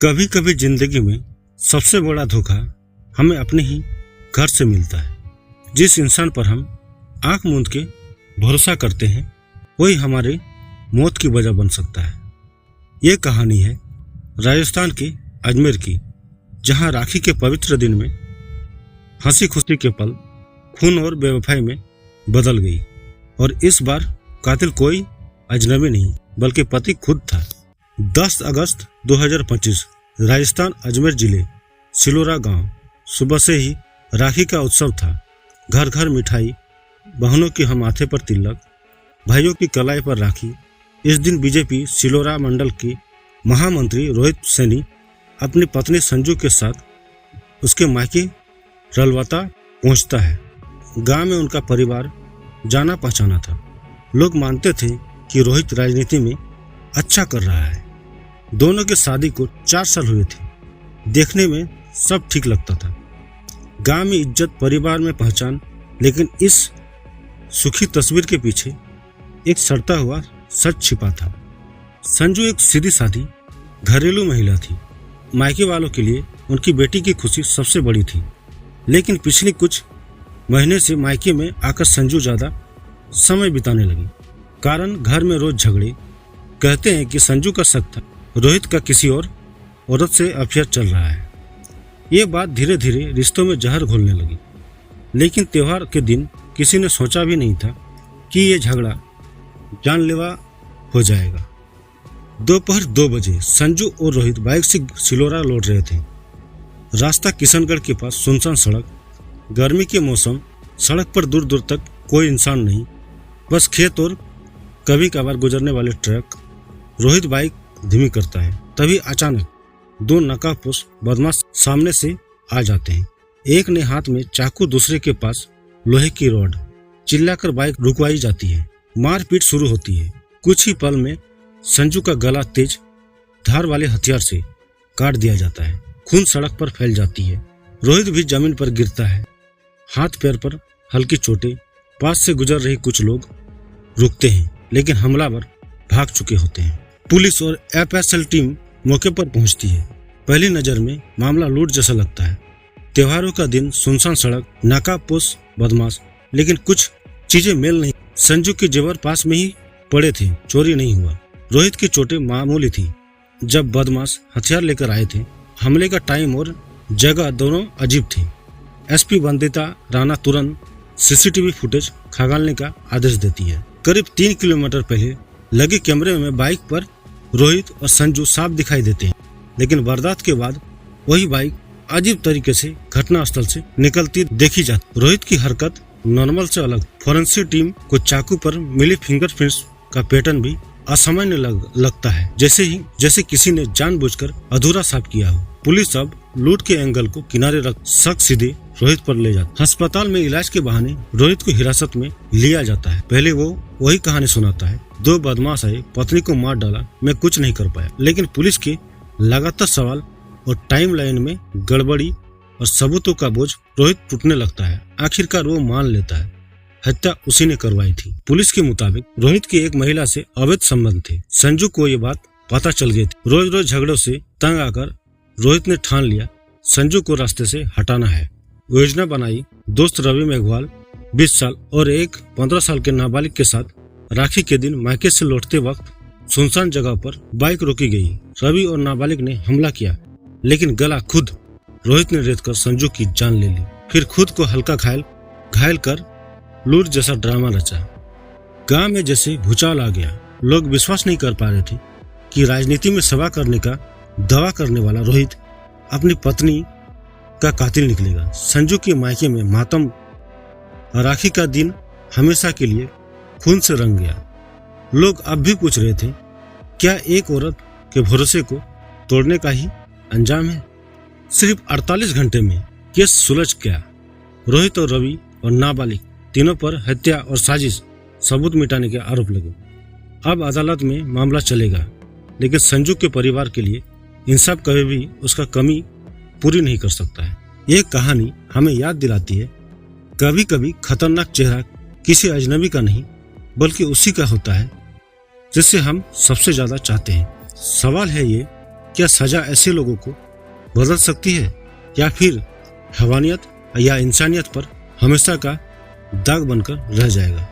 कभी कभी जिंदगी में सबसे बड़ा धोखा हमें अपने ही घर से मिलता है। जिस इंसान पर हम आंख मूंद के भरोसा करते हैं वही हमारे मौत की वजह बन सकता है। ये कहानी है राजस्थान के अजमेर की, जहां राखी के पवित्र दिन में हंसी खुशी के पल खून और बेवफाई में बदल गई। और इस बार कातिल कोई अजनबी नहीं बल्कि पति खुद था। 10 अगस्त 2025 राजस्थान अजमेर जिले सिलोरा गांव। सुबह से ही राखी का उत्सव था। घर घर मिठाई, बहनों की हम माथे पर तिलक, भाइयों की कलाई पर राखी। इस दिन बीजेपी सिलोरा मंडल के महामंत्री रोहित सैनी अपनी पत्नी संजू के साथ उसके मायके रलवता पहुंचता है। गांव में उनका परिवार जाना पहचाना था। लोग मानते थे कि रोहित राजनीति में अच्छा कर रहा है। दोनों की शादी को 4 साल हुए थे। देखने में सब ठीक लगता था। गांव में इज्जत, परिवार में पहचान, लेकिन इस सुखी तस्वीर के पीछे एक सड़ता हुआ सच छिपा था। संजू एक सीधी सादी घरेलू महिला थी। मायके वालों के लिए उनकी बेटी की खुशी सबसे बड़ी थी। लेकिन पिछले कुछ महीने से मायके में आकर संजू ज्यादा समय बिताने लगी। कारण घर में रोज झगड़े। कहते हैं कि संजू का शक था रोहित का किसी और औरत से अफेयर चल रहा है। ये बात धीरे धीरे रिश्तों में जहर घोलने लगी। लेकिन त्योहार के दिन किसी ने सोचा भी नहीं था कि ये झगड़ा जानलेवा हो जाएगा। दोपहर 2 बजे संजू और रोहित बाइक से सिलोरा लौट रहे थे। रास्ता किशनगढ़ के पास सुनसान सड़क। गर्मी के मौसम, सड़क पर दूर दूर तक कोई इंसान नहीं, बस खेत और कभी कभार गुजरने वाले ट्रक। रोहित बाइक धीमी करता है। तभी अचानक 2 नकाबपोश बदमाश सामने से आ जाते हैं। एक ने हाथ में चाकू, दूसरे के पास लोहे की रॉड। चिल्लाकर बाइक रुकवाई जाती है। मारपीट शुरू होती है। कुछ ही पल में संजू का गला तेज धार वाले हथियार से काट दिया जाता है। खून सड़क पर फैल जाती है। रोहित भी जमीन पर गिरता है। हाथ पैर पर हल्की चोटें। पास से गुजर रही कुछ लोग रुकते हैं, लेकिन हमलावर भाग चुके होते हैं। पुलिस और एफएसएल टीम मौके पर पहुंचती है। पहली नजर में मामला लूट जैसा लगता है। त्योहारों का दिन, सुनसान सड़क, नकाबपोश बदमाश, लेकिन कुछ चीजें मेल नहीं। संजू के जेवर पास में ही पड़े थे, चोरी नहीं हुआ। रोहित की चोटें मामूली थी। जब बदमाश हथियार लेकर आए थे, हमले का टाइम और जगह दोनों अजीब थे। एसपी वंदिता राणा तुरंत सीसीटीवी फुटेज खंगालने का आदेश देती है। करीब 3 किलोमीटर पहले लगे कैमरे में बाइक पर रोहित और संजू साफ दिखाई देते हैं। लेकिन वारदात के बाद वही बाइक अजीब तरीके से घटनास्थल से निकलती देखी जाती। रोहित की हरकत नॉर्मल से अलग। फोरेंसिक टीम को चाकू पर मिली फिंगरप्रिंट्स का पैटर्न भी असामान्य लगता है, जैसे किसी ने जानबूझकर अधूरा साफ किया हो। पुलिस अब लूट के एंगल को किनारे रख शक सीधे रोहित पर ले जाता। अस्पताल में इलाज के बहाने रोहित को हिरासत में लिया जाता है। पहले वो वही कहानी सुनाता है। 2 बदमाश आए, पत्नी को मार डाला, मैं कुछ नहीं कर पाया। लेकिन पुलिस के लगातार सवाल और टाइमलाइन में गड़बड़ी और सबूतों का बोझ रोहित टूटने लगता है। आखिरकार वो मान लेता है हत्या उसी ने करवाई थी। पुलिस के मुताबिक रोहित के एक महिला से अवैध संबंध थे। संजू को ये बात पता चल गई थी। रोज रोज झगड़ों से तंग आकर रोहित ने ठान लिया संजू को रास्ते से हटाना है। योजना बनाई। दोस्त रवि मेघवाल 20 साल और एक 15 साल के नाबालिग के साथ राखी के दिन मायके से लौटते वक्त सुनसान जगह पर बाइक रोकी गई। रवि और नाबालिग ने हमला किया, लेकिन गला खुद रोहित ने रेतकर संजू की जान ले ली। फिर खुद को हल्का घायल कर लूट जैसा ड्रामा रचा। गांव में जैसे भूचाल आ गया। लोग विश्वास नहीं कर पा रहे थे कि राजनीति में सभा करने का दावा करने वाला रोहित अपनी पत्नी का कातिल निकलेगा। संजू के मायके में मातम। राखी का दिन हमेशा के लिए खून से रंग गया। लोग अब भी पूछ रहे थे, क्या एक औरत के भरोसे को तोड़ने का ही अंजाम है? सिर्फ 48 घंटे में केस सुलझ गया। रोहित और रवि और नाबालिग तीनों पर हत्या और साजिश सबूत मिटाने के आरोप लगे। अब अदालत में मामला चलेगा, लेकिन संजू के परिवार के लिए इंसाफ कभी भी उसका कमी पूरी नहीं कर सकता है। ये कहानी हमें याद दिलाती है, कभी कभी खतरनाक चेहरा किसी अजनबी का नहीं बल्कि उसी का होता है जिससे हम सबसे ज्यादा चाहते हैं। सवाल है ये क्या सजा ऐसे लोगों को बदल सकती है या फिर हैवानियत या इंसानियत पर हमेशा का दाग बनकर रह जाएगा?